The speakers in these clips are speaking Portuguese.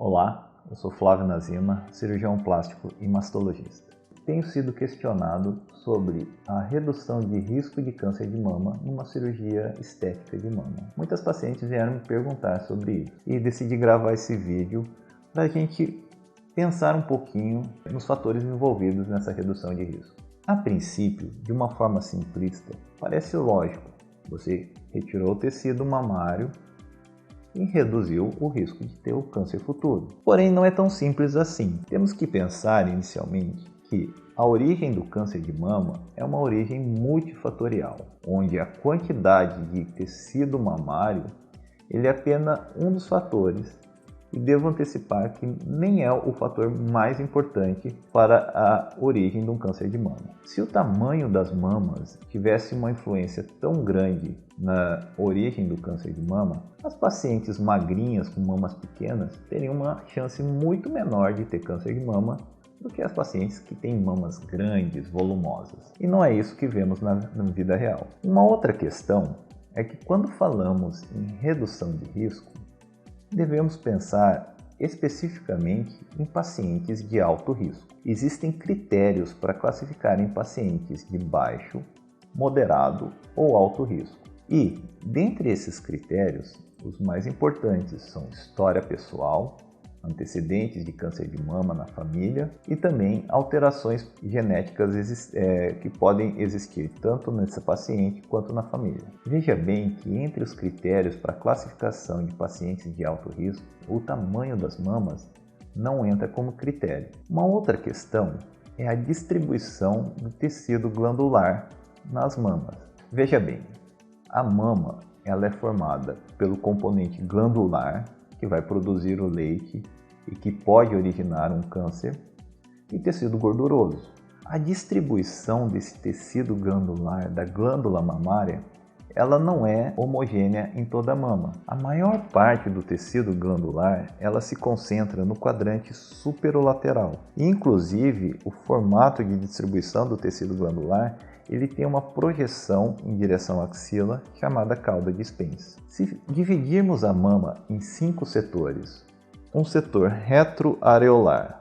Olá, eu sou Flávio Nazima, cirurgião plástico e mastologista. Tenho sido questionado sobre a redução de risco de câncer de mama numa cirurgia estética de mama. Muitas pacientes vieram me perguntar sobre isso e decidi gravar esse vídeo para a gente pensar um pouquinho nos fatores envolvidos nessa redução de risco. A princípio, de uma forma simplista, parece lógico. Você retirou o tecido mamário e reduziu o risco de ter o câncer futuro. Porém, não é tão simples assim. Temos que pensar inicialmente que a origem do câncer de mama é uma origem multifatorial, onde a quantidade de tecido mamário ele é apenas um dos fatores. E devo antecipar que nem é o fator mais importante para a origem de um câncer de mama. Se o tamanho das mamas tivesse uma influência tão grande na origem do câncer de mama, as pacientes magrinhas com mamas pequenas teriam uma chance muito menor de ter câncer de mama do que as pacientes que têm mamas grandes, volumosas. E não é isso que vemos na vida real. Uma outra questão é que quando falamos em redução de risco, devemos pensar especificamente em pacientes de alto risco. Existem critérios para classificar em pacientes de baixo, moderado ou alto risco. E, dentre esses critérios, os mais importantes são história pessoal, antecedentes de câncer de mama na família e também alterações genéticas que podem existir tanto nessa paciente quanto na família. Veja bem que entre os critérios para classificação de pacientes de alto risco, o tamanho das mamas não entra como critério. Uma outra questão é a distribuição do tecido glandular nas mamas. Veja bem, a mama ela é formada pelo componente glandular, que vai produzir o leite e que pode originar um câncer, e tecido gorduroso. A distribuição desse tecido glandular da glândula mamária, ela não é homogênea em toda a mama. A maior parte do tecido glandular, ela se concentra no quadrante superolateral. Inclusive, o formato de distribuição do tecido glandular ele tem uma projeção em direção à axila chamada cauda de Spence. Se dividirmos a mama em 5 setores, um setor retroareolar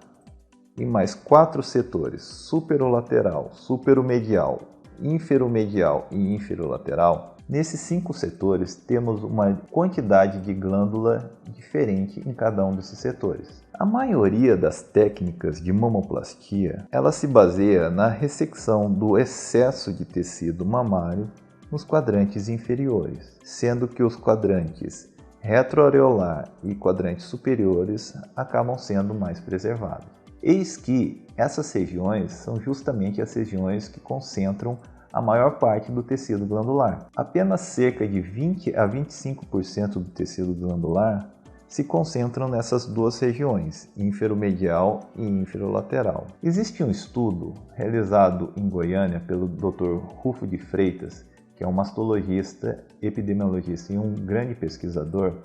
e mais 4 setores superolateral, superomedial, inferomedial e inferolateral, nesses 5 setores temos uma quantidade de glândula diferente em cada um desses setores. A maioria das técnicas de mamoplastia, ela se baseia na ressecção do excesso de tecido mamário nos quadrantes inferiores, sendo que os quadrantes retroareolar e quadrantes superiores acabam sendo mais preservados. Eis que essas regiões são justamente as regiões que concentram a maior parte do tecido glandular. Apenas cerca de 20 a 25% do tecido glandular se concentram nessas duas regiões, inferomedial e inferolateral. Existe um estudo realizado em Goiânia pelo Dr. Rufo de Freitas, que é um mastologista, epidemiologista e um grande pesquisador,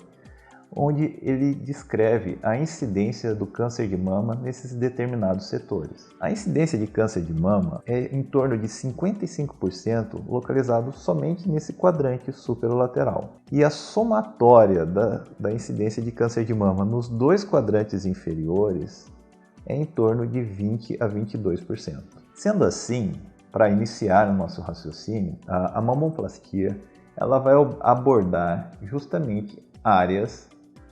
onde ele descreve a incidência do câncer de mama nesses determinados setores. A incidência de câncer de mama é em torno de 55% localizado somente nesse quadrante superolateral. E a somatória da incidência de câncer de mama nos dois quadrantes inferiores é em torno de 20 a 22%. Sendo assim, para iniciar o nosso raciocínio, a mamoplastia ela vai abordar justamente áreas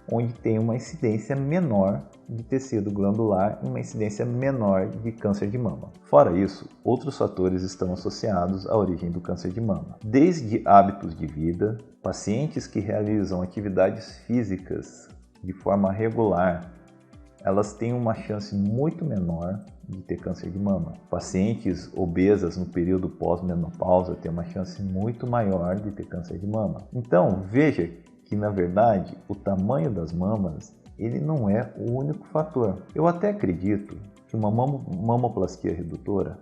onde tem uma incidência menor de tecido glandular e uma incidência menor de câncer de mama. Fora isso, outros fatores estão associados à origem do câncer de mama, desde hábitos de vida, pacientes que realizam atividades físicas de forma regular, elas têm uma chance muito menor de ter câncer de mama. Pacientes obesas no período pós-menopausa têm uma chance muito maior de ter câncer de mama. Então, veja que, na verdade, o tamanho das mamas ele não é o único fator. Eu até acredito que uma mamoplastia redutora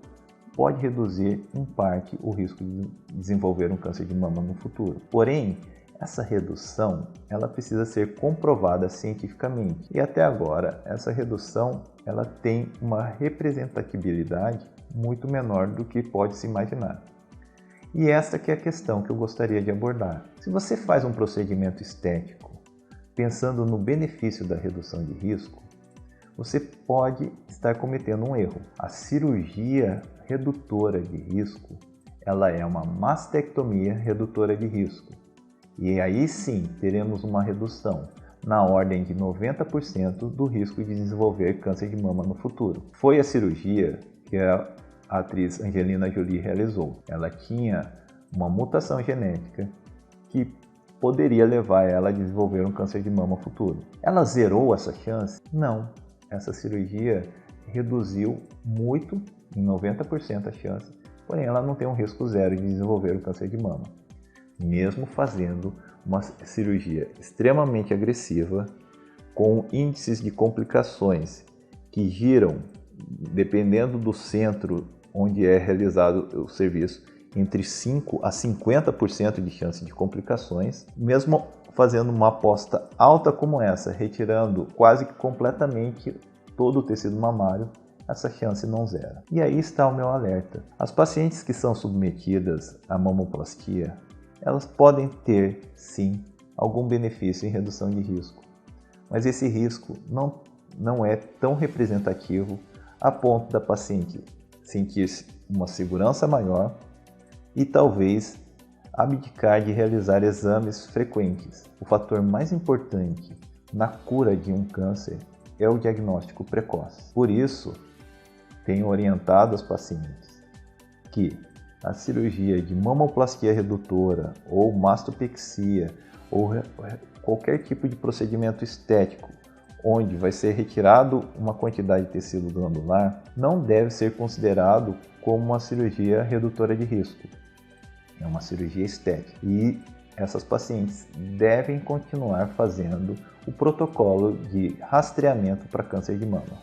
pode reduzir, em parte, o risco de desenvolver um câncer de mama no futuro. Porém, essa redução ela precisa ser comprovada cientificamente. E até agora, essa redução ela tem uma representatividade muito menor do que pode se imaginar. E essa que é a questão que eu gostaria de abordar. Se você faz um procedimento estético pensando no benefício da redução de risco, você pode estar cometendo um erro. A cirurgia redutora de risco, ela é uma mastectomia redutora de risco. E aí sim, teremos uma redução na ordem de 90% do risco de desenvolver câncer de mama no futuro. Foi a cirurgia que a atriz Angelina Jolie realizou. Ela tinha uma mutação genética que poderia levar ela a desenvolver um câncer de mama futuro. Ela zerou essa chance? Não. Essa cirurgia reduziu muito, em 90% a chance, porém ela não tem um risco zero de desenvolver o câncer de mama. Mesmo fazendo uma cirurgia extremamente agressiva, com índices de complicações que giram, dependendo do centro onde é realizado o serviço, entre 5 a 50% de chance de complicações, mesmo fazendo uma aposta alta como essa, retirando quase que completamente todo o tecido mamário, essa chance não zera. E aí está o meu alerta. As pacientes que são submetidas à mamoplastia, elas podem ter, sim, algum benefício em redução de risco, mas esse risco não é tão representativo a ponto da paciente sentir uma segurança maior e talvez abdicar de realizar exames frequentes. O fator mais importante na cura de um câncer é o diagnóstico precoce. Por isso, tenho orientado as pacientes que a cirurgia de mamoplastia redutora ou mastopexia ou qualquer tipo de procedimento estético onde vai ser retirado uma quantidade de tecido glandular não deve ser considerado como uma cirurgia redutora de risco. É uma cirurgia estética e essas pacientes devem continuar fazendo o protocolo de rastreamento para câncer de mama.